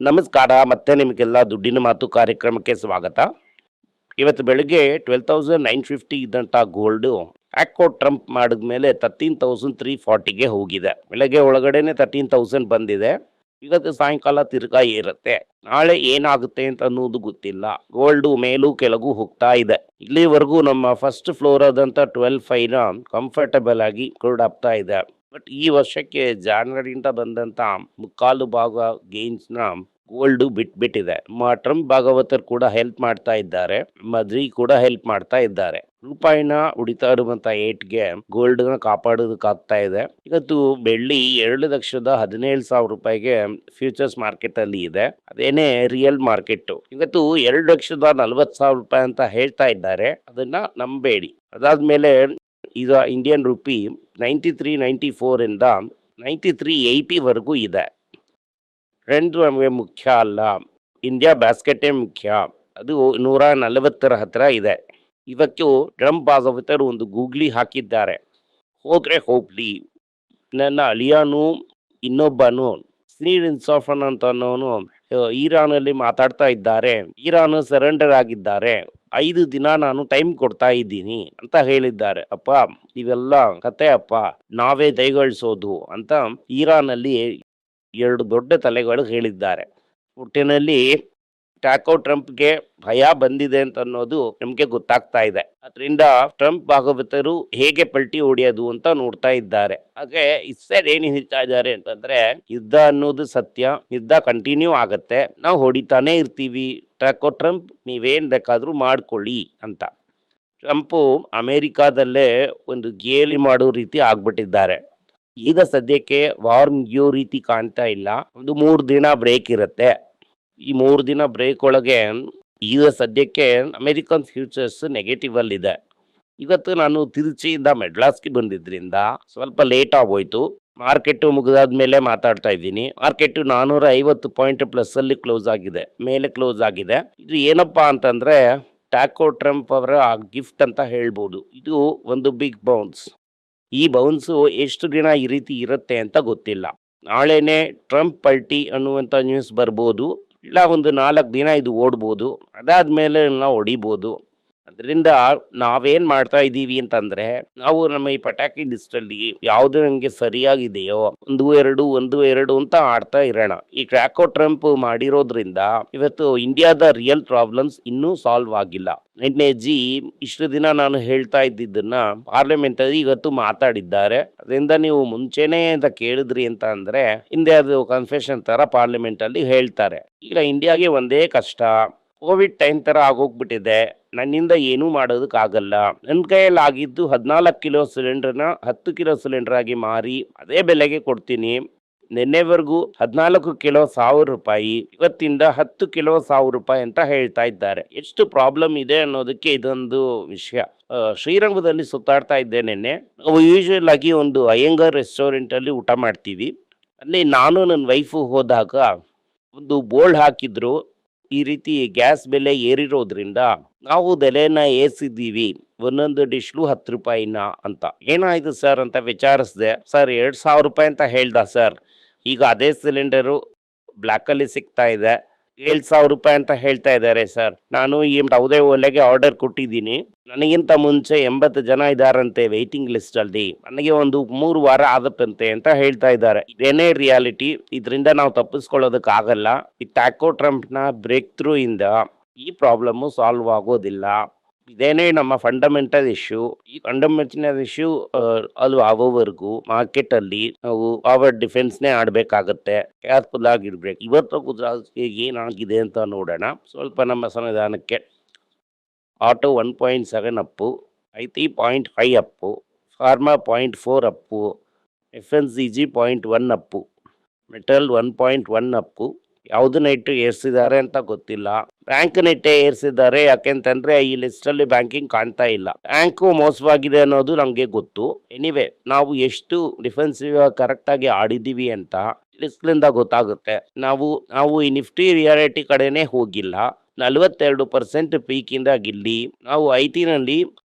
ನಮಸ್ಕಾರ. ಮತ್ತೆ ನಿಮಗೆಲ್ಲ ದುಡ್ಡಿನ ಮಾತು ಕಾರ್ಯಕ್ರಮಕ್ಕೆ ಸ್ವಾಗತ. ಇವತ್ತು ಬೆಳಿಗ್ಗೆ 12,950 ಇದ್ದಂಥ ಗೋಲ್ಡು ಆ್ಯಕ್ಕೋ ಟ್ರಂಪ್ ಮಾಡಿದ್ಮೇಲೆ 13,340ಗೆ ಹೋಗಿದೆ. ಬೆಳಗ್ಗೆ ಒಳಗಡೆನೆ 13,000 ಬಂದಿದೆ. ಇವತ್ತು ಸಾಯಂಕಾಲ ತಿರ್ಗಾ ಏರುತ್ತೆ. ನಾಳೆ ಏನಾಗುತ್ತೆ ಅಂತ ಅನ್ನೋದು ಗೊತ್ತಿಲ್ಲ. ಗೋಲ್ಡು ಮೇಲೂ ಕೆಳಗೂ ಹೋಗ್ತಾ ಇದೆ. ಇಲ್ಲಿವರೆಗೂ ನಮ್ಮ ಫಸ್ಟ್ ಫ್ಲೋರ್ ಆದಂಥ 12,500 ಕಂಫರ್ಟಬಲ್ ಆಗಿ ಕೂಡಾಗ್ತಾ ಇದೆ. ಬಟ್ ಈ ವರ್ಷಕ್ಕೆ ಜಾನ್ವರಿಯಿಂದ ಬಂದಂತ ಮುಕ್ಕಾಲು ಭಾಗ ಗೇನ್ಸ್ನ ಗೋಲ್ಡ್ ಬಿಟ್ಬಿಟ್ಟಿದೆ. ಟ್ರಂಪ್ ಭಾಗವತರು ಕೂಡ ಹೆಲ್ಪ್ ಮಾಡ್ತಾ ಇದ್ದಾರೆ, ಮದ್ರಿ ಕೂಡ ಹೆಲ್ಪ್ ಮಾಡ್ತಾ ಇದ್ದಾರೆ. ರೂಪಾಯಿನ ಉಡಿತಾ ಇರುವಂತ ಏಟ್ಗೆ ಗೋಲ್ಡ್ ನ ಕಾಪಾಡೋದಕ್ಕಾಗ್ತಾ ಇದೆ. ಇವತ್ತು ಬೆಳ್ಳಿ 2,17,000 ರೂಪಾಯಿಗೆ ಫ್ಯೂಚರ್ಸ್ ಮಾರ್ಕೆಟ್ ಅಲ್ಲಿ ಇದೆ. ಅದೇನೇ ರಿಯಲ್ ಮಾರ್ಕೆಟ್. ಇವತ್ತು 2,40,000 ರೂಪಾಯಿ ಅಂತ ಹೇಳ್ತಾ ಇದ್ದಾರೆ, ಅದನ್ನ ನಂಬೇಡಿ. ಅದಾದ್ಮೇಲೆ ಈಗ ಇಂಡಿಯನ್ ರುಪಿ 93.94 ಇಂದ 93.80 ವರೆಗೂ ಇದೆ. ಟ್ರೆಂಡ್ ನಮಗೆ ಮುಖ್ಯ ಅಲ್ಲ, ಇಂಡಿಯಾ ಬ್ಯಾಸ್ಕೆಟೇ ಮುಖ್ಯ. ಅದು 140 ಹತ್ರ ಇದೆ. ಇವತ್ತು ಟ್ರಂಪ್ ಭಾಗವತರು ಒಂದು ಗೂಗ್ಲಿ ಹಾಕಿದ್ದಾರೆ, ಹೋದ್ರೆ ಹೋಗ್ಲಿ. ನನ್ನ ಅಳಿಯಾನು ಇನ್ನೊಬ್ಬನು ಸ್ನೀರ್ ಇನ್ಸಾಫನ್ ಅಂತ ಅನ್ನೋನು ಇರಾನಲ್ಲಿ ಮಾತಾಡ್ತಾ ಇದ್ದಾರೆ. ಇರಾನ್ ಸರೆಂಡರ್ ಆಗಿದ್ದಾರೆ. 5 ದಿನ ನಾನು ಟೈಮ್ ಕೊಡ್ತಾ ಇದ್ದೀನಿ ಅಂತ ಹೇಳಿದ್ದಾರೆ. ಅಪ್ಪ ಇವೆಲ್ಲ ಕತೆ ಅಪ್ಪ, ನಾವೇ ದಯಗಳಿಸೋದು ಅಂತ ಇರಾನಲ್ಲಿ 2 ದೊಡ್ಡ ತಲೆಗಳು ಹೇಳಿದ್ದಾರೆ. ಒಟ್ಟಿನಲ್ಲಿ ಟ್ಯಾಕೋ ಟ್ರಂಪ್ಗೆ ಭಯ ಬಂದಿದೆ ಅಂತ ಅನ್ನೋದು ನಮ್ಗೆ ಗೊತ್ತಾಗ್ತಾ ಇದೆ. ಅದರಿಂದ ಟ್ರಂಪ್ ಭಾಗವತರು ಹೇಗೆ ಪಲ್ಟಿ ಹೊಡೆಯೋದು ಅಂತ ನೋಡ್ತಾ ಇದ್ದಾರೆ. ಹಾಗೆ ಇಸ್ರೇಲ್ ಏನು ಹೇಳ್ತಾ ಇದ್ದಾರೆ ಅಂತಂದ್ರೆ, ಯುದ್ಧ ಅನ್ನೋದು ಸತ್ಯ, ಯುದ್ಧ ಕಂಟಿನ್ಯೂ ಆಗತ್ತೆ, ನಾವು ಹೊಡಿತಾನೆ ಇರ್ತೀವಿ. ಟ್ಯಾಕೋ ಟ್ರಂಪ್ ನೀವೇನ್ ಬೇಕಾದ್ರೂ ಮಾಡ್ಕೊಳ್ಳಿ ಅಂತ. ಟ್ರಂಪು ಅಮೆರಿಕಾದಲ್ಲೇ ಒಂದು ಗೇಲಿ ಮಾಡೋ ರೀತಿ ಆಗ್ಬಿಟ್ಟಿದ್ದಾರೆ. ಈಗ ಸದ್ಯಕ್ಕೆ ವಾರ್ ಮುಗಿಯೋ ರೀತಿ ಕಾಣ್ತಾ ಇಲ್ಲ. ಒಂದು 3 ದಿನ ಬ್ರೇಕ್ ಇರುತ್ತೆ. ಈ 3 ದಿನ ಬ್ರೇಕ್ ಒಳಗೆ ಈಗ ಸದ್ಯಕ್ಕೆ ಅಮೆರಿಕನ್ ಫ್ಯೂಚರ್ಸ್ ನೆಗೆಟಿವ್ ಅಲ್ಲಿ ಇದೆ. ಇವತ್ತು ನಾನು ತಿರುಚಿಯಿಂದ ಮೆಡ್ಲಾಸ್ಗೆ ಬಂದಿದ್ರಿಂದ ಸ್ವಲ್ಪ ಲೇಟ್ ಆಗೋಯ್ತು. ಮಾರ್ಕೆಟ್ ಮುಗಿದಾದ್ಮೇಲೆ ಮಾತಾಡ್ತಾ ಇದ್ದೀನಿ. ಮಾರ್ಕೆಟ್ 450 ಪಾಯಿಂಟ್ ಪ್ಲಸ್ ಅಲ್ಲಿ ಕ್ಲೋಸ್ ಆಗಿದೆ, ಮೇಲೆ ಕ್ಲೋಸ್ ಆಗಿದೆ. ಇದು ಏನಪ್ಪಾ ಅಂತಂದ್ರೆ ಟ್ಯಾಕೋ ಟ್ರಂಪ್ ಅವರ ಗಿಫ್ಟ್ ಅಂತ ಹೇಳ್ಬೋದು. ಇದು ಒಂದು ಬಿಗ್ ಬೌನ್ಸ್. ಈ ಬೌನ್ಸು ಎಷ್ಟು ದಿನ ಈ ರೀತಿ ಇರುತ್ತೆ ಅಂತ ಗೊತ್ತಿಲ್ಲ. ನಾಳೆನೆ ಟ್ರಂಪ್ ಪಲ್ಟಿ ಅನ್ನುವಂಥ ನ್ಯೂಸ್ ಬರ್ಬೋದು, ಇಲ್ಲ ಒಂದು 4 ದಿನ ಇದು ಓಡ್ಬೋದು, ಅದಾದ್ಮೇಲೆ ನಾವು ಹೊಡಿಬೋದು. ಅದರಿಂದ ನಾವೇನ್ ಮಾಡ್ತಾ ಇದ್ದೀವಿ ಅಂತಂದ್ರೆ, ನಾವು ನಮ್ಮ ಈ ಪಟಾಕಿ ಲಿಸ್ಟ್ ಅಲ್ಲಿ ಯಾವ್ದು ನಮ್ಗೆ ಸರಿಯಾಗಿದೆಯೋ 1-2 ಅಂತ ಆಡ್ತಾ ಇರೋಣ. ಈ ಟ್ಯಾಕೋ ಟ್ರಂಪ್ ಮಾಡಿರೋದ್ರಿಂದ ಇವತ್ತು ಇಂಡಿಯಾದ ರಿಯಲ್ ಪ್ರಾಬ್ಲಮ್ಸ್ ಇನ್ನೂ ಸಾಲ್ವ್ ಆಗಿಲ್ಲ. ನಿನ್ನೆ ಇಷ್ಟು ದಿನ ನಾನು ಹೇಳ್ತಾ ಇದ್ದಿದ್ದನ್ನ ಪಾರ್ಲಿಮೆಂಟ್ ಅಲ್ಲಿ ಇವತ್ತು ಮಾತಾಡಿದ್ದಾರೆ. ಅದರಿಂದ ನೀವು ಮುಂಚೆನೆ ಅಂತ ಕೇಳಿದ್ರಿ ಅಂತ ಅಂದ್ರೆ ಹಿಂದೆ ಅದು ಕನ್ಫೆಷನ್ ತರ ಪಾರ್ಲಿಮೆಂಟ್ ಅಲ್ಲಿ ಹೇಳ್ತಾರೆ. ಈಗ ಇಂಡಿಯಾಗೆ ಒಂದೇ ಕಷ್ಟ, ಕೋವಿಡ್ ಟೈಮ್ ತರ ಆಗೋಗ್ಬಿಟ್ಟಿದೆ. ನನ್ನಿಂದ ಏನೂ ಮಾಡೋದಕ್ಕಾಗಲ್ಲ. ನನ್ನ ಕೈಯಲ್ಲಿ ಆಗಿದ್ದು 14 ಕಿಲೋ ಸಿಲಿಂಡರ್ನ 10 ಕಿಲೋ ಸಿಲಿಂಡರ್ ಆಗಿ ಮಾರಿ ಅದೇ ಬೆಲೆಗೆ ಕೊಡ್ತೀನಿ. ನಿನ್ನೆವರೆಗೂ 14 ಕಿಲೋ 1,000 ರೂಪಾಯಿ, ಇವತ್ತಿಂದ 10 ಕಿಲೋ 1,000 ರೂಪಾಯಿ ಅಂತ ಹೇಳ್ತಾ ಇದ್ದಾರೆ. ಎಷ್ಟು ಪ್ರಾಬ್ಲಮ್ ಇದೆ ಅನ್ನೋದಕ್ಕೆ ಇದೊಂದು ವಿಷಯ. ಶ್ರೀರಂಗದಲ್ಲಿ ಸುತ್ತಾಡ್ತಾ ಇದ್ದೆ ನಿನ್ನೆ. ನಾವು ಯೂಶುವಲ್ ಆಗಿ ಒಂದು ಅಯ್ಯಂಗಾರ್ ರೆಸ್ಟೋರೆಂಟ್ ಅಲ್ಲಿ ಊಟ ಮಾಡ್ತೀವಿ. ಅಲ್ಲಿ ನಾನು ನನ್ನ ವೈಫು ಹೋದಾಗ ಒಂದು ಬೋರ್ಡ್ ಹಾಕಿದ್ರು, ಈ ರೀತಿ ಗ್ಯಾಸ್ ಬೆಲೆ ಏರಿರೋದ್ರಿಂದ ನಾವು ಬೆಲೆನ ಏರಿಸಿದ್ದೀವಿ, ಒಂದೊಂದು ಡಿಶ್ಲು 10 ರೂಪಾಯಿನ ಅಂತ. ಏನಾಯ್ತು ಸರ್ ಅಂತ ವಿಚಾರಿಸಿದೆ. ಸರ್ 2,000 ರೂಪಾಯಿ ಅಂತ ಹೇಳ್ದ ಸರ್. ಈಗ ಅದೇ ಸಿಲಿಂಡರು ಬ್ಲ್ಯಾಕಲ್ಲಿ ಸಿಗ್ತಾ ಇದೆ, 7,000 ರೂಪಾಯಿ ಅಂತ ಹೇಳ್ತಾ ಇದ್ದಾರೆ ಸರ್. ನಾನು ಈ ಯಾವುದೇ ಒಲೆಗೆ ಆರ್ಡರ್ ಕೊಟ್ಟಿದ್ದೀನಿ. ನನಗಿಂತ ಮುಂಚೆ 80 ಜನ ಇದ್ದಾರಂತೆ ವೇಟಿಂಗ್ ಲಿಸ್ಟ್ ಅಲ್ಲಿ. ನನಗೆ ಒಂದು 3 ವಾರ ಆದಪ್ಪಂತೆ ಅಂತ ಹೇಳ್ತಾ ಇದ್ದಾರೆ. ಇದೇನೇ ರಿಯಾಲಿಟಿ. ಇದರಿಂದ ನಾವು ತಪ್ಪಿಸ್ಕೊಳ್ಳೋದಕ್ಕಾಗಲ್ಲ. ಈ ಟ್ಯಾಕೋ ಟ್ರಂಪ್ನ ಬ್ರೇಕ್ ಥ್ರೂ ಇಂದ ಈ ಪ್ರಾಬ್ಲಮ್ಮು ಸಾಲ್ವ್ ಆಗೋದಿಲ್ಲ. ಇದೇನೇ ನಮ್ಮ ಫಂಡಮೆಂಟಲ್ ಇಶ್ಯೂ. ಈ ಫಂಡಮೆಂಟಲ್ ಇಶ್ಯೂ ಅದು ಆಗೋವರೆಗೂ ಮಾರ್ಕೆಟ್ ಅಲ್ಲಿ ನಾವು ಪವರ್ ಡಿಫೆನ್ಸ್ನೇ ಆಡ್ಬೇಕಾಗತ್ತೆ. ಕೇರ್ಫುಲ್ ಆಗಿರ್ಬೇಕು. ಇವತ್ತು ಗುಜರಾತ್ ಏನಾಗಿದೆ ಅಂತ ನೋಡೋಣ. ಸ್ವಲ್ಪ ನಮ್ಮ ಸಂವಿಧಾನಕ್ಕೆ auto 1.7 Appu, IT 0.5 Appu, pharma 0.4 Appu, FNCG 0.1 Appu, metal 1.1 Appu. ಯಾವ್ದು ನೆಟ್ ಏರ್ಸಿದ್ದಾರೆ ಅಂತ ಗೊತ್ತಿಲ್ಲ. ಬ್ಯಾಂಕ್ ನೆಟ್ಟೆ ಏರ್ಸಿದ್ದಾರೆ. ಯಾಕೆಂತಂದ್ರೆ ಈ ಲಿಸ್ಟ್ ಅಲ್ಲಿ ಬ್ಯಾಂಕಿಂಗ್ ಕಾಣ್ತಾ ಇಲ್ಲ. ಬ್ಯಾಂಕು ಮೋಸವಾಗಿದೆ ಅನ್ನೋದು ನಮ್ಗೆ ಗೊತ್ತು. ಎನಿವೆ, ನಾವು ಎಷ್ಟು ಡಿಫೆನ್ಸಿವ್ ಕರೆಕ್ಟ್ ಆಗಿ ಆಡಿದೀವಿ ಅಂತ ಲಿಸ್ಟ್ಲಿಂದ ಗೊತ್ತಾಗುತ್ತೆ. ನಾವು ಈ ನಿಫ್ಟಿ ರಿಯಾಲಿಟಿ ಕಡೆನೆ ಹೋಗಿಲ್ಲ. 42% ಪೀಕಿಂದ ಗಿಲ್ಲಿ. ನಾವು ಐಟಿನಲ್ಲಿ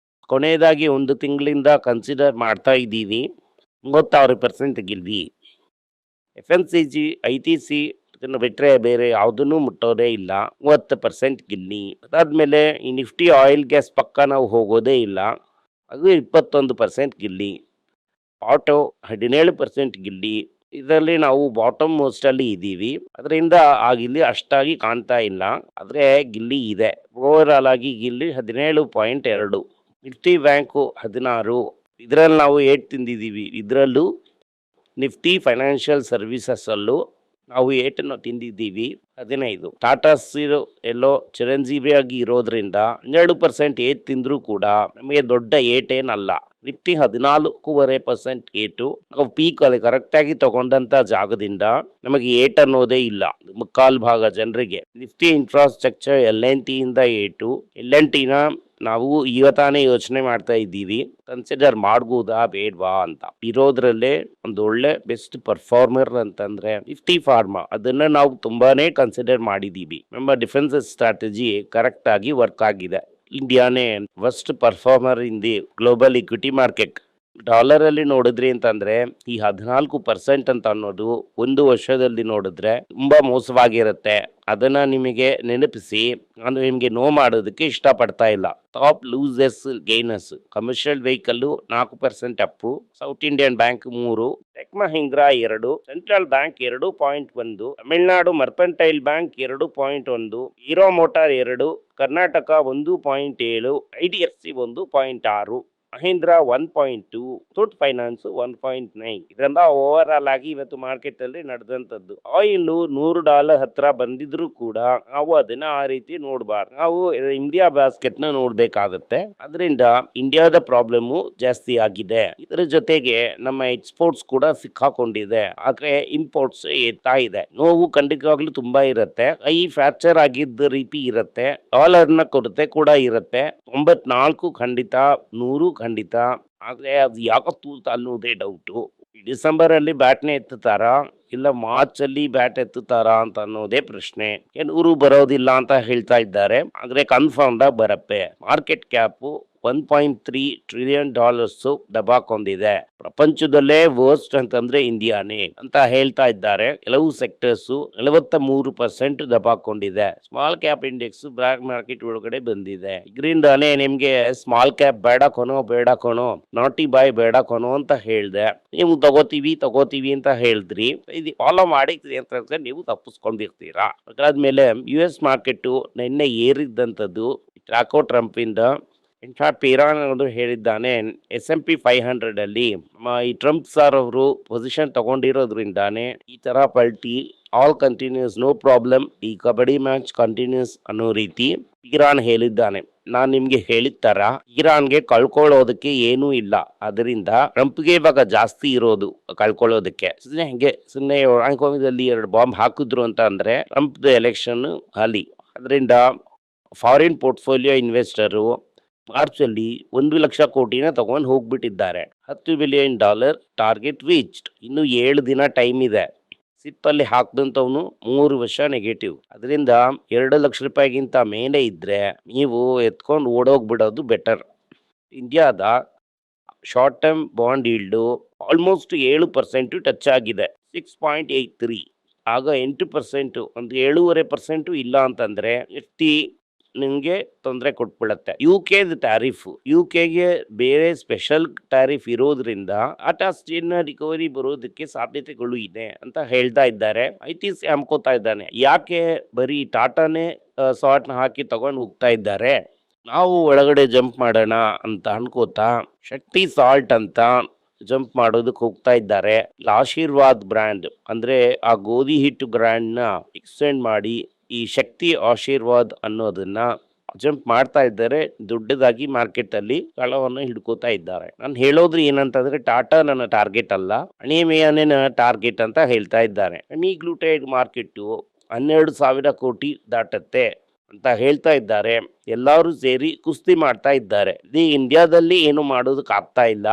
ಕೊನೆಯದಾಗಿ 1 ತಿಂಗಳಿಂದ ಕನ್ಸಿಡರ್ ಮಾಡ್ತಾ ಇದ್ದೀವಿ, 36% ಗಿಲ್ಲಿ. FNCG, ITC ಇದನ್ನು ಬಿಟ್ಟರೆ ಬೇರೆ ಯಾವುದನ್ನು ಮುಟ್ಟೋದೇ ಇಲ್ಲ. 30% ಗಿಲ್ಲಿ. ಅದಾದ್ಮೇಲೆ ಈ ನಿಫ್ಟಿ ಆಯಿಲ್ ಗ್ಯಾಸ್ ಪಕ್ಕ ನಾವು ಹೋಗೋದೇ ಇಲ್ಲ, ಅದು 21% ಗಿಲ್ಲಿ. ಆಟೋ 17% ಗಿಲ್ಲಿ. ಇದರಲ್ಲಿ ನಾವು ಬಾಟಮ್ ಮೋಸ್ಟ್ ಅಲ್ಲಿ ಇದ್ದೀವಿ, ಅದರಿಂದ ಆ ಗಿಲ್ಲಿ ಅಷ್ಟಾಗಿ ಕಾಣ್ತಾ ಇಲ್ಲ, ಆದ್ರೆ ಗಿಲ್ಲಿ ಇದೆ. ಓವರ್ ಆಲ್ ಆಗಿ ಗಿಲ್ಲಿ 17.2. Nifty bank 16. ಇದರಲ್ಲಿ ನಾವು 8 ತಿಂದಿದ್ದೀವಿ. ಇದರಲ್ಲೂ ನಿಫ್ಟಿ ಫೈನಾನ್ಷಿಯಲ್ ಸರ್ವಿಸಸ್ ಅಲ್ಲೂ ನಾವು 8 ತಿಂದಿದ್ದೀವಿ, 15. ಟಾಟಾ ಸ್ಟೀಲ್ ಎಲ್ಲೋ ಚಿರಂಜೀವಿಯಾಗಿ ಇರೋದ್ರಿಂದ 12% ಏಟ್ ತಿಂದರೂ ಕೂಡ ನಮಗೆ ದೊಡ್ಡ ಏಟೇನಲ್ಲ. ನಿಫ್ಟಿ 14.5% ಏಟು. ನಾವು ಪೀಕ್ ಅಲ್ಲಿ ಕರೆಕ್ಟಾಗಿ ತಗೊಂಡಂತ ಜಾಗದಿಂದ ನಮಗೆ ಏಟ್ ಅನ್ನೋದೇ ಇಲ್ಲ ಮುಕ್ಕಾಲು ಭಾಗ ಜನರಿಗೆ. ನಿಫ್ಟಿ ಇನ್ಫ್ರಾಸ್ಟ್ರಕ್ಚರ್ LNT ಏಟು. LNTನ ನಾವು ಇವತ್ತಾನೇ ಯೋಚನೆ ಮಾಡ್ತಾ ಇದ್ದೀವಿ, ಕನ್ಸಿಡರ್ ಮಾಡ್ಬೋದಾ ಬೇಡ್ವಾ ಅಂತ. ಇರೋದ್ರಲ್ಲೇ ಒಂದು ಒಳ್ಳೆ ಬೆಸ್ಟ್ ಪರ್ಫಾರ್ಮರ್ ಅಂತಂದ್ರೆ ನಿಫ್ಟಿ ಫಾರ್ಮಾ, ಅದನ್ನ ನಾವು ತುಂಬಾನೇ ಕನ್ಸಿಡರ್ ಮಾಡಿದೀವಿ. ನಮ್ಮ ಡಿಫೆನ್ಸ್ ಸ್ಟ್ರಾಟಜಿ ಕರೆಕ್ಟ್ ಆಗಿ ವರ್ಕ್ ಆಗಿದೆ. ಇಂಡಿಯಾನೇ first performer in the global equity market. Dollar ಅಲ್ಲಿ ನೋಡಿದ್ರಿ ಅಂತಂದ್ರೆ ಈ 14% ಅಂತ ಅನ್ನೋದು ಒಂದು ವರ್ಷದಲ್ಲಿ ನೋಡಿದ್ರೆ ತುಂಬಾ ಮೋಸವಾಗಿರುತ್ತೆ. ಅದನ್ನ ನಿಮಗೆ ನೆನಪಿಸಿ ನಾನು ನಿಮಗೆ ನೋ ಮಾಡೋದಕ್ಕೆ ಇಷ್ಟಪಡ್ತಾ ಇಲ್ಲ. Top losers gainers. Commercial vehicle 4% ಅಪ್ಪು. South Indian Bank 3, Tech Mahindra 2, Central Bank 2.1, Tamil Nadu Mercantile Bank 2.1, Hero Motor 2, Karnataka 1.7, IDFC 1.6, Mahindra 1.2, Muthoot finance 1.9. ಇದರಿಂದ ಓವರ್ ಆಲ್ ಆಗಿ ಇವತ್ತು ಮಾರ್ಕೆಟ್ ಅಲ್ಲಿ ನಡೆದಂತದ್ದು. ಆಯಿಲ್ $100 ಹತ್ರ ಬಂದಿದ್ರು ಕೂಡ ನಾವು ಅದನ್ನ ಆ ರೀತಿ ನೋಡಬಾರ್ದು, ನಾವು ಇಂಡಿಯಾ ಬಾಸ್ಕೆಟ್ ನ ನೋಡ್ಬೇಕಾಗತ್ತೆ. ಅದರಿಂದ ಇಂಡಿಯಾದ ಪ್ರಾಬ್ಲಮ್ ಜಾಸ್ತಿ ಆಗಿದೆ. ಇದರ ಜೊತೆಗೆ ನಮ್ಮ ಎಕ್ಸ್ಪೋರ್ಟ್ಸ್ ಕೂಡ ಸಿಕ್ಕಾಕೊಂಡಿದೆ, ಆದ್ರೆ ಇಂಪೋರ್ಟ್ಸ್ ಎತ್ತಾ ಇದೆ. ನೋವು ಖಂಡಿತವಾಗ್ಲೂ ತುಂಬಾ ಇರುತ್ತೆ, ಕೈ ಫ್ರಾಕ್ಚರ್ ಆಗಿದ್ದ ರೀತಿ ಇರುತ್ತೆ. ಡಾಲರ್ ನ ಕೊರತೆ ಕೂಡ ಇರುತ್ತೆ. 94 ಖಂಡಿತ, 100 ಖಂಡಿತ, ಆದ್ರೆ ಅದು ಯಾವತ್ತೂ ಅನ್ನೋದೇ ಡೌಟು. ಡಿಸೆಂಬರ್ ಅಲ್ಲಿ ಬ್ಯಾಟ್ನೆ ಎತ್ತುತ್ತಾರಾ ಇಲ್ಲ ಮಾರ್ಚ್ ಅಲ್ಲಿ ಬ್ಯಾಟ್ ಎತ್ತುತ್ತಾರಾ ಅಂತ ಅನ್ನೋದೇ ಪ್ರಶ್ನೆ. ಕೆಲವರು ಬರೋದಿಲ್ಲ ಅಂತ ಹೇಳ್ತಾ ಇದ್ದಾರೆ, ಆದ್ರೆ ಕನ್ಫರ್ಮ್ ಬರತ್ತೆ. ಮಾರ್ಕೆಟ್ ಕ್ಯಾಪ್ $1.3 ಟ್ರಿಲಿಯನ್ ದಬಾಕೊಂಡಿದೆ. ಪ್ರಪಂಚದಲ್ಲೇ ವರ್ಸ್ಟ್ ಅಂತಂದ್ರೆ ಇಂಡಿಯಾನೇ ಅಂತ ಹೇಳ್ತಾ ಇದ್ದಾರೆ. ಕೆಲವು ಸೆಕ್ಟರ್ಸ್ 43% ದಬಾಕೊಂಡಿದೆ. Small cap index block market ಒಳಗಡೆ ಬಂದಿದೆ. ಇದರಿಂದಾನೇ ನಿಮ್ಗೆ ಸ್ಮಾಲ್ ಕ್ಯಾಪ್ ಬೇಡ ಕೊನೋ, ನಾಟಿ ಬಾಯ್ ಬೇಡ ಕೊನೋ ಅಂತ ಹೇಳ್ದೆ. ನೀವು ತಗೋತೀವಿ ಅಂತ ಹೇಳಿದ್ರಿ, ಇದು ಫಾಲೋ ಮಾಡಿದ್ರಿ ಅಂತ ನೀವು ತಪ್ಪಿಸ್ಕೊಂಡಿರ್ತೀರಾ. ಅದಾದ್ಮೇಲೆ US ಮಾರ್ಕೆಟ್ ನಿನ್ನೆ ಏರಿದ್ದಂಥದ್ದು ಟ್ರಾಕೋ ಟ್ರಂಪ್ ಇಂದ. ಇನ್ಫ್ಯಾಕ್ಟ್ ಇರಾನ್ ಅವರು ಹೇಳಿದ್ದಾನೆ S&P 500 ಅಲ್ಲಿ ಈ ಟ್ರಂಪ್ ಸಾರ್ ಅವರು ಪೊಸಿಷನ್ ತಗೊಂಡಿರೋದ್ರಿಂದಾನೆ ಈ ತರ ಪಲ್ಟಿ. ಆಲ್ ಕಂಟಿನ್ಯೂಸ್, ನೋ ಪ್ರಾಬ್ಲಮ್, ಈ ಕಬಡ್ಡಿ ಮ್ಯಾಚ್ ಕಂಟಿನ್ಯೂಸ್ ಅನ್ನೋ ರೀತಿ ಇರಾನ್ ಹೇಳಿದ್ದಾನೆ. ನಾನ್ ನಿಮ್ಗೆ ಹೇಳಿದ ತರ ಇರಾನ್ಗೆ ಕಳ್ಕೊಳ್ಳೋದಕ್ಕೆ ಏನೂ ಇಲ್ಲ, ಅದರಿಂದ ಟ್ರಂಪ್ಗೆ ಇವಾಗ ಜಾಸ್ತಿ ಇರೋದು ಕಳ್ಕೊಳ್ಳೋದಕ್ಕೆ. ಸುಮ್ಮನೆ ಹಾಂಗ್ಕಾಂಗ್ದಲ್ಲಿ 2 ಬಾಂಬ್ ಹಾಕಿದ್ರು ಅಂತ ಅಂದ್ರೆ ಟ್ರಂಪ್ ಎಲೆಕ್ಷನ್ ಅಲ್ಲಿ. ಅದರಿಂದ ಫಾರಿನ್ ಪೋರ್ಟ್ಫೋಲಿಯೋ ಇನ್ವೆಸ್ಟರು ಮಾರ್ಚ್ ಅಲ್ಲಿ 1 ಲಕ್ಷ ಕೋಟಿನ ತಗೊಂಡು ಹೋಗ್ಬಿಟ್ಟಿದ್ದಾರೆ. $10 ಬಿಲಿಯನ್ ಟಾರ್ಗೆಟ್ ರೀಚ್ಡ್. ಇನ್ನು 7 ದಿನ ಟೈಮ್ ಇದೆ. ಸಿಪ್ಪಲ್ಲಿ ಹಾಕ್ದಂಥವ್ನು 3 ವರ್ಷ ನೆಗೆಟಿವ್. ಅದರಿಂದ 2 ಲಕ್ಷ ರೂಪಾಯಿಗಿಂತ ಮೇಲೆ ಇದ್ರೆ ನೀವು ಎತ್ಕೊಂಡು ಓಡೋಗ್ಬಿಡೋದು ಬೆಟರ್. ಇಂಡಿಯಾದ short term bond yield almost 7% touch ಆಗಿದೆ, 6.83. ಆಗ 8%, ಒಂದು 7.5% ಇಲ್ಲ ಅಂತಂದ್ರೆ ನಿಫ್ಟಿ ನಿಮ್ಗೆ ತೊಂದರೆ ಕೊಟ್ಬಿಡತ್ತೆ. UK ಟ್ಯಾರಿಫ್, UKಗೆ ಬೇರೆ ಸ್ಪೆಷಲ್ ಟ್ಯಾರಿಫ್ ಇರೋದ್ರಿಂದ ಟಾಟಾ ಸ್ಟೀಲ್ ರಿಕವರಿ ಬರೋದಕ್ಕೆ ಸಾಧ್ಯತೆಗಳು ಇದೆ ಅಂತ ಹೇಳ್ತಾ ಇದ್ದಾರೆ. ITC ಅಮ್ಕೋತಾ ಇದ್ದಾನೆ. ಯಾಕೆ ಬರೀ ಟಾಟಾನೇ ಸಾರ್ಟ್ ಹಾಕಿ ತಗೊಂಡು ಹೋಗ್ತಾ ಇದ್ದಾರೆ, ನಾವು ಒಳಗಡೆ ಜಂಪ್ ಮಾಡೋಣ ಅಂತ ಅನ್ಕೋತಾ ಶಕ್ತಿ ಸಾಲ್ಟ್ ಅಂತ ಜಂಪ್ ಮಾಡೋದಕ್ಕೆ ಹೋಗ್ತಾ ಇದ್ದಾರೆ. ಆಶೀರ್ವಾದ್ ಬ್ರ್ಯಾಂಡ್ ಅಂದ್ರೆ ಆ ಗೋಧಿ ಹಿಟ್ಟು ಬ್ರ್ಯಾಂಡ್ ನ ಎಕ್ಸ್ಟೆಂಡ್ ಮಾಡಿ ಈ ಶಕ್ತಿ ಆಶೀರ್ವಾದ್ ಅನ್ನೋದನ್ನ ಜಂಪ್ ಮಾಡ್ತಾ ಇದ್ದಾರೆ. ದೊಡ್ಡದಾಗಿ ಮಾರ್ಕೆಟ್ ಅಲ್ಲಿ ಗಳವನ್ನು ಹಿಡ್ಕೋತಾ ಇದ್ದಾರೆ. ನಾನು ಹೇಳೋದ್ರು ಏನಂತಂದ್ರೆ ಟಾಟಾ ನನ್ನ ಟಾರ್ಗೆಟ್ ಅಲ್ಲ, ಅಣಿಮೇಯನೇ ನನ್ನ ಟಾರ್ಗೆಟ್ ಅಂತ ಹೇಳ್ತಾ ಇದ್ದಾರೆ. ಅಮಿಗ್ಲೂಟೈಡ್ ಮಾರ್ಕೆಟ್ 12,000 ಕೋಟಿ ದಾಟತ್ತೆ ಅಂತ ಹೇಳ್ತಾ ಇದ್ದಾರೆ. ಎಲ್ಲರೂ ಸೇರಿ ಕುಸ್ತಿ ಮಾಡ್ತಾ ಇದ್ದಾರೆ. ಇದು ಇಂಡಿಯಾದಲ್ಲಿ ಏನು ಮಾಡೋದಕ್ಕೆ ಆಗ್ತಾ ಇಲ್ಲ.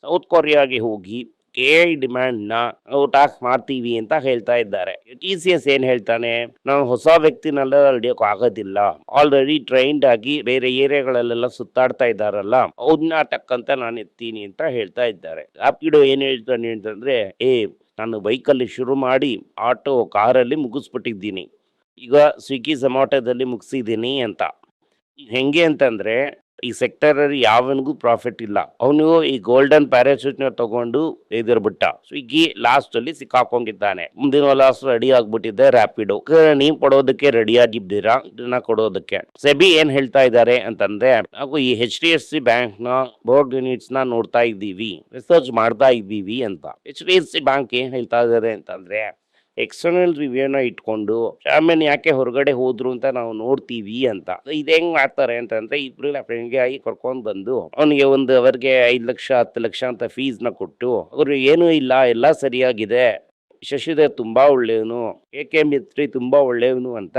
ಸೌತ್ ಕೊರಿಯಾಗೆ ಹೋಗಿ AI ಡಿಮ್ಯಾಂಡ್ ನ ನಾವು ಟ್ಯಾಕ್ಸ್ ಮಾಡ್ತೀವಿ ಅಂತ ಹೇಳ್ತಾ ಇದ್ದಾರೆ. TCS ಏನ್ ಹೇಳ್ತಾನೆ, ನಾವು ಹೊಸ ವ್ಯಕ್ತಿನೆಲ್ಲ ಹಿಡಿಯೋಕ್ ಆಗೋದಿಲ್ಲ, ಆಲ್ರೆಡಿ ಟ್ರೈನ್ಡ್ ಆಗಿ ಬೇರೆ ಏರಿಯಾಗಳಲ್ಲೆಲ್ಲ ಸುತ್ತಾಡ್ತಾ ಇದ್ದಾರಲ್ಲ, ಅವ್ರನ್ನ ತಕ್ಕಂತ ನಾನು ಎತ್ತೀನಿ ಅಂತ ಹೇಳ್ತಾ ಇದ್ದಾರೆ. ರಾಪಿಡೋ ಏನ್ ಹೇಳ್ತಾನೆ ಅಂತಂದ್ರೆ ನಾನು ಬೈಕಲ್ಲಿ ಶುರು ಮಾಡಿ ಆಟೋ ಕಾರಲ್ಲಿ ಮುಗಿಸ್ಬಿಟ್ಟಿದ್ದೀನಿ. ಈಗ ಸ್ವಿಗ್ಗಿ ಝೊಮ್ಯಾಟೊದಲ್ಲಿ ಮುಗಿಸಿದ್ದೀನಿ ಅಂತ. ಈಗ ಹೆಂಗೆ ಅಂತಂದ್ರೆ ಈ ಸೆಕ್ಟರ್ ಅಲ್ಲಿ ಯಾವನಿಗೂ ಪ್ರಾಫಿಟ್ ಇಲ್ಲ. ಅವನು ಈ ಗೋಲ್ಡನ್ ಪ್ಯಾರಾಚೂಟ್ ನ ತಗೊಂಡು ಎದುರ್ಬಿಟ್ಟ. ಸ್ವಿಗ್ಗಿ ಲಾಸ್ಟ್ ಅಲ್ಲಿ ಸಿಕ್ಕಾಕೊಂಡಿದ್ದಾನೆ. ಮುಂದಿನ ಲಾಸ್ಟ್ ರೆಡಿ ಆಗ್ಬಿಟ್ಟಿದೆ ರ್ಯಾಪಿಡೋ. ನೀವು ಕೊಡೋದಕ್ಕೆ ರೆಡಿ ಆಗಿದ್ದೀರಾ ಇದನ್ನ ಕೊಡೋದಕ್ಕೆ. ಸೆಬಿ ಏನ್ ಹೇಳ್ತಾ ಇದ್ದಾರೆ ಅಂತಂದ್ರೆ, ನಾವು ಈ HDFC ಬ್ಯಾಂಕ್ ನ ಬೋರ್ಡ್ ಯೂನಿಟ್ಸ್ ನ ನೋಡ್ತಾ ಇದ್ದೀವಿ, ರಿಸರ್ಚ್ ಮಾಡ್ತಾ ಇದ್ದೀವಿ ಅಂತ. HDFC ಬ್ಯಾಂಕ್ ಏನ್ ಹೇಳ್ತಾ ಇದ್ದಾರೆ ಅಂತಂದ್ರೆ, ಎಕ್ಸ್ಟರ್ನಲ್ ರಿವ್ಯೂನ ಇಟ್ಕೊಂಡು ಆಮೇಲೆ ಯಾಕೆ ಹೊರಗಡೆ ಹೋದ್ರು ಅಂತ ನಾವು ನೋಡ್ತೀವಿ ಅಂತ. ಇದು ಹೆಂಗ್ ಮಾಡ್ತಾರೆ ಅಂತಂದ್ರೆ, ಇಬ್ರು ಫ್ರೆಂಡ್ಗೆ ಆಗಿ ಕರ್ಕೊಂಡ್ ಬಂದು ಅವನಿಗೆ ಒಂದು ಅವರ್ಗೆ 5 ಲಕ್ಷ 10 ಲಕ್ಷ ಅಂತ ಫೀಸ್ ನ ಕೊಟ್ಟು, ಅವ್ರು ಏನೂ ಇಲ್ಲ ಎಲ್ಲ ಸರಿಯಾಗಿದೆ, ಶಶಿಧರ್ ತುಂಬಾ ಒಳ್ಳೆಯವನು, AK ಮಿಸ್ತ್ರಿ ತುಂಬಾ ಒಳ್ಳೆಯವನು ಅಂತ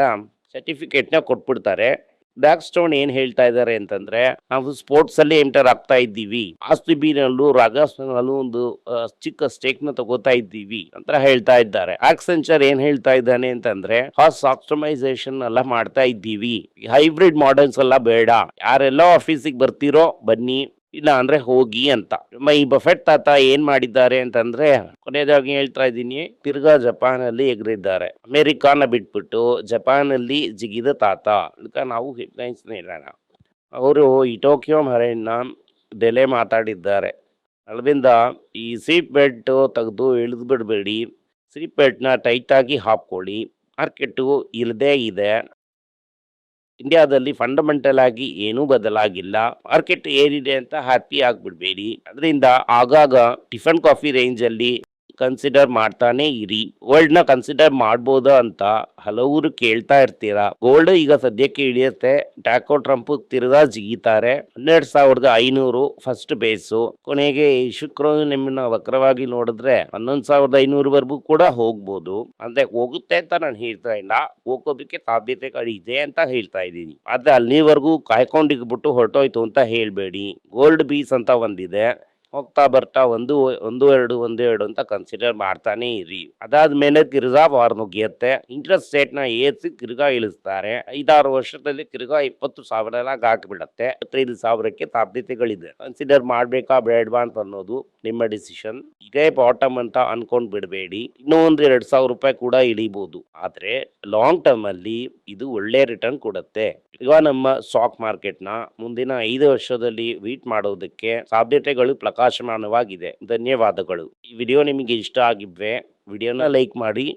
ಸರ್ಟಿಫಿಕೇಟ್ ನ ಕೊಟ್ಬಿಡ್ತಾರೆ. ಬ್ಲಾಕ್ ಸ್ಟೋನ್ ಏನ್ ಹೇಳ್ತಾ ಇದ್ದಾರೆ ಅಂತಂದ್ರೆ, ನಾವು ಸ್ಪೋರ್ಟ್ಸ್ ಅಲ್ಲಿ ಎಂಟರ್ ಆಗ್ತಾ ಇದ್ದೀವಿ, RCB-ನಲ್ಲೂ ರಾಜಸ್ಥಾನಲ್ಲೂ ಒಂದು ಚಿಕ್ಕ ಸ್ಟೇಕ್ ನ ತಗೋತಾ ಇದ್ದೀವಿ ಅಂತ ಹೇಳ್ತಾ ಇದ್ದಾರೆ. ಆಕ್ಸೆಂಚರ್ ಏನ್ ಹೇಳ್ತಾ ಇದ್ದಾನೆ ಅಂತಂದ್ರೆ, ಕಾಸ್ಟ್ ಆಪ್ಟಿಮೈಸೇಷನ್ ಎಲ್ಲ ಮಾಡ್ತಾ ಇದ್ದೀವಿ, ಹೈಬ್ರಿಡ್ ಮಾಡೆಲ್ಸ್ ಎಲ್ಲ ಬೇಡ, ಯಾರೆಲ್ಲ ಆಫೀಸಿಗೆ ಬರ್ತಿರೋ ಬನ್ನಿ, ಇಲ್ಲ ಅಂದ್ರೆ ಹೋಗಿ ಅಂತ. ಈ ಬಫೆಟ್ ತಾತ ಏನ್ ಮಾಡಿದ್ದಾರೆ ಅಂತಂದ್ರೆ, ಕೊನೆಯದಾಗಿ ಹೇಳ್ತಾ ಇದ್ದೀನಿ, ತಿರ್ಗಾ ಜಪಾನ್ ಅಲ್ಲಿ ಎಗರಿದ್ದಾರೆ. ಅಮೆರಿಕಾನ ಬಿಟ್ಬಿಟ್ಟು ಜಪಾನ್ ಅಲ್ಲಿ ಜಿಗಿದ ತಾತ. ಅದಕ್ಕೆ ನಾವು ಹೆಡ್ಲೈನ್ಸ್ ಹೇಳೋಣ. ಅವರು ಈ ಟೋಕಿಯೋ ಮರೈನ್ನ ಬೆಲೆ ಮಾತಾಡಿದ್ದಾರೆ. ಅಲ್ಲಿಂದ ಈ ಸೀಟ್ ಬೆಲ್ಟ್ ತೆಗೆದು ಇಳಿದು ಬಿಡಬೇಡಿ, ಸೀಟ್ ಬೆಲ್ಟ್ ನ ಟೈಟ್ ಆಗಿ ಹಾಕೊಳ್ಳಿ, ಮಾರ್ಕೆಟ್ ಇಲ್ಲದೇ ಇದೆ, ಇಂಡಿಯಾದಲ್ಲಿ ಫಂಡಮೆಂಟಲ್ ಆಗಿ ಏನೂ ಬದಲಾಗಿಲ್ಲ, ಮಾರ್ಕೆಟ್ ಏನಿದೆ ಅಂತ ಹ್ಯಾಪಿ ಆಗ್ಬಿಡ್ಬೇಡಿ. ಅದರಿಂದ ಆಗಾಗ ಟಿಫನ್ ಕಾಫಿ ರೇಂಜ್ ಅಲ್ಲಿ ಕನ್ಸಿಡರ್ ಮಾಡ್ತಾನೆ ಇರಿ. ಗೋಲ್ಡ್ ನ ಕನ್ಸಿಡರ್ ಮಾಡ್ಬೋದಾ ಅಂತ ಹಲವರು ಕೇಳ್ತಾ ಇರ್ತೀರಾ. ಗೋಲ್ಡ್ ಈಗ ಸದ್ಯಕ್ಕೆ ಇಳಿಯುತ್ತೆ, ಟ್ಯಾಕೋ ಟ್ರಂಪ್ ತಿರ್ಗಾ ಜಿಗಿತಾರೆ. 12,500 ಫಸ್ಟ್ ಬೇಸು. ಕೊನೆಗೆ ಶುಕ್ರ ನಿಮ್ಮನ್ನ ವಕ್ರವಾಗಿ ನೋಡಿದ್ರೆ 11,500 ವರ್ಗೂ ಕೂಡ ಹೋಗ್ಬೋದು. ಅಂದ್ರೆ ಹೋಗುತ್ತೆ ಅಂತ ನಾನು ಹೇಳ್ತಾ ಇಲ್ಲ, ಹೋಗೋದಕ್ಕೆ ಸಾಧ್ಯತೆಗಳಿದೆ ಅಂತ ಹೇಳ್ತಾ ಇದ್ದೀನಿ. ಆದ್ರೆ ಅಲ್ಲಿವರೆಗೂ ಕಾಯ್ಕೊಂಡಿಗ್ಬಿಟ್ಟು ಹೊರಟೋಯ್ತು ಅಂತ ಹೇಳ್ಬೇಡಿ. ಗೋಲ್ಡ್ ಬೀಸ್ ಅಂತ ಒಂದಿದೆ, ಹೋಗ್ತಾ ಬರ್ತಾ ಒಂದು ಎರಡು ಅಂತ ಕನ್ಸಿಡರ್ ಮಾಡ್ತಾನೆ ಇರಿ. ಅದಾದ್ಮೇಲೆ ತಿರ್ಗಾ ವಾರ್ ನುಗ್ಗಿಯುತ್ತೆ, ಇಂಟ್ರೆಸ್ಟ್ ರೇಟ್ ನ ಏರಿಸಿ ತಿರ್ಗಾ ಇಳಿಸ್ತಾರೆ. 5-6 ವರ್ಷದಲ್ಲಿ ತಿರ್ಗಾ 20,000 ಹಾಕಿಬಿಡತ್ತೆ. 25,000ಕ್ಕೆ ಸಾಧ್ಯತೆಗಳಿದೆ. ಕನ್ಸಿಡರ್ ಮಾಡ್ಬೇಕಾ ಬೇಡವಾ ಅಂತ ಅನ್ನೋದು ನಿಮ್ಮ ಡಿಸಿಷನ್. ಇದೇ ಬಾಟಮ್ ಅಂತ ಅನ್ಕೊಂಡ್ ಬಿಡಬೇಡಿ. ಇನ್ನೂ ಒಂದು 2,000 ರೂಪಾಯಿ ಕೂಡ ಇಳಿಬಹುದು. ಆದ್ರೆ ಲಾಂಗ್ ಟರ್ಮ್ ಅಲ್ಲಿ ಇದು ಒಳ್ಳೆ ರಿಟರ್ನ್ ಕೊಡುತ್ತೆ. ಈಗ ನಮ್ಮ ಸ್ಟಾಕ್ ಮಾರ್ಕೆಟ್ ನ ಮುಂದಿನ 5 ವರ್ಷದಲ್ಲಿ ವೀಟ್ ಮಾಡೋದಕ್ಕೆ ಸಾಧ್ಯತೆಗಳು ಪ್ರಕಾಶಮಾನವಾಗಿದೆ. ಧನ್ಯವಾದಗಳು. ಈ ವಿಡಿಯೋ ನಿಮಗೆ ಇಷ್ಟ ಆಗಿದ್ರೆ ವಿಡಿಯೋನ ಲೈಕ್ ಮಾಡಿ,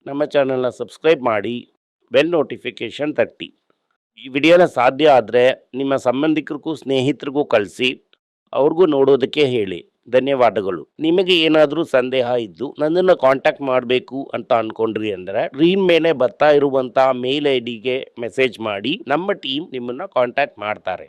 ನಮ್ಮ ಚಾನೆಲ್ನ ಸಬ್ಸ್ಕ್ರೈಬ್ ಮಾಡಿ, ಬೆಲ್ ನೋಟಿಫಿಕೇಶನ್ ತಟ್ಟಿ. ಈ ವಿಡಿಯೋನ ಸಾಧ್ಯ ಆದರೆ ನಿಮ್ಮ ಸಂಬಂಧಿಕರಿಗೂ ಸ್ನೇಹಿತರಿಗೂ ಕಳಿಸಿ, ಅವ್ರಿಗೂ ನೋಡೋದಕ್ಕೆ ಹೇಳಿ. ಧನ್ಯವಾದಗಳು. ನಿಮಗೆ ಏನಾದರೂ ಸಂದೇಹ ಇದ್ದು ನನ್ನನ್ನು ಕಾಂಟ್ಯಾಕ್ಟ್ ಮಾಡಬೇಕು ಅಂತ ಅನ್ಕೊಂಡ್ರಿ ಅಂದ್ರೆ ಸ್ಕ್ರೀನ್ ಮೇಲೆ ಬರ್ತಾ ಇರುವಂತಹ ಮೇಲ್ ID ಗೆ ಮೆಸೇಜ್ ಮಾಡಿ, ನಮ್ಮ ಟೀಮ್ ನಿಮ್ಮನ್ನ ಕಾಂಟ್ಯಾಕ್ಟ್ ಮಾಡ್ತಾರೆ.